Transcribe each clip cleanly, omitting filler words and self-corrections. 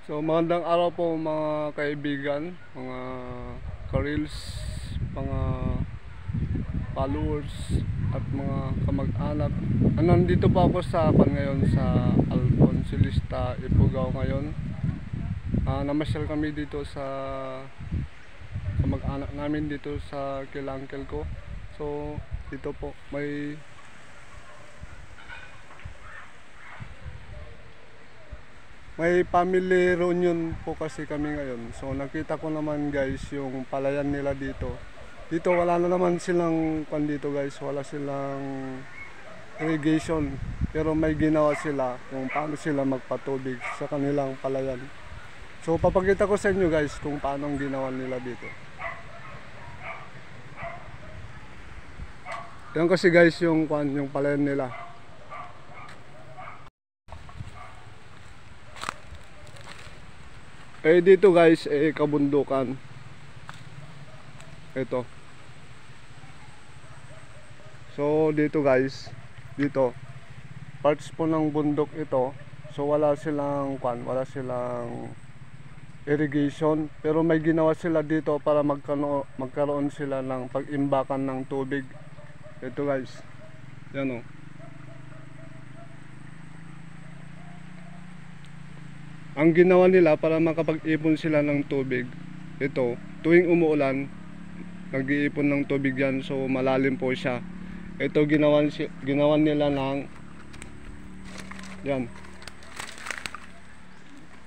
So magandang araw po mga kaibigan, mga ka-reels, mga followers at mga kamag-anak. Nandito po ako sa ngayon sa Alfonsilista, Ifugao ngayon. Namasyal kami dito sa kamag-anak namin dito sa kilangkel ko. So dito po may family reunion po kasi kami ngayon. So nakita ko naman guys yung palayan nila dito. Dito wala na naman silang dito guys, wala silang irrigation. Pero may ginawa sila kung paano sila magpatubig sa kanilang palayan. So papakita ko sa inyo guys kung paano ang ginawa nila dito. Yan kasi guys yung palayan nila. Dito guys, kabundukan. Ito. So dito guys, dito parts po ng bundok ito. So wala silang irrigation, pero may ginawa sila dito para magkaroon sila ng pag-imbakan ng tubig. Ito guys. Yan oh. Ang ginawa nila para makapag-ipon sila ng tubig, ito, tuwing umuulan, nag-iipon ng tubig yan, so malalim po siya. Ito ginawan nila ng, yan,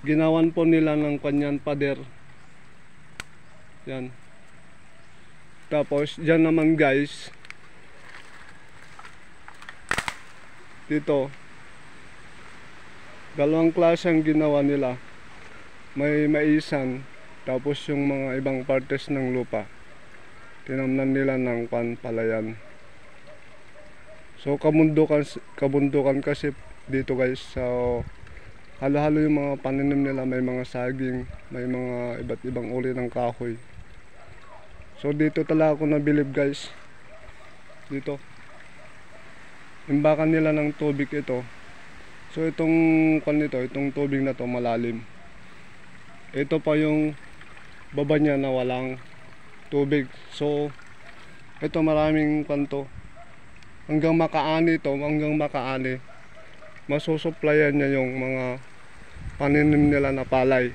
ginawan po nila ng kanyan pader. Yan. Tapos, dyan naman guys, dito, dalawang klase ang ginawa nila. May maisan, tapos yung mga ibang partes ng lupa tinamnan nila ng palayan. So kabundukan kasi dito guys. So halo-halo yung mga pananim nila, may mga saging, may mga iba't ibang uri ng kahoy. So dito talaga ako nabilib guys. Dito imbakan nila ng tubig ito. So itong tubig na to malalim. Ito pa yung baba niya na walang tubig. So ito maraming hanggang makaani masusuplayan niya yung mga paninim nila na palay.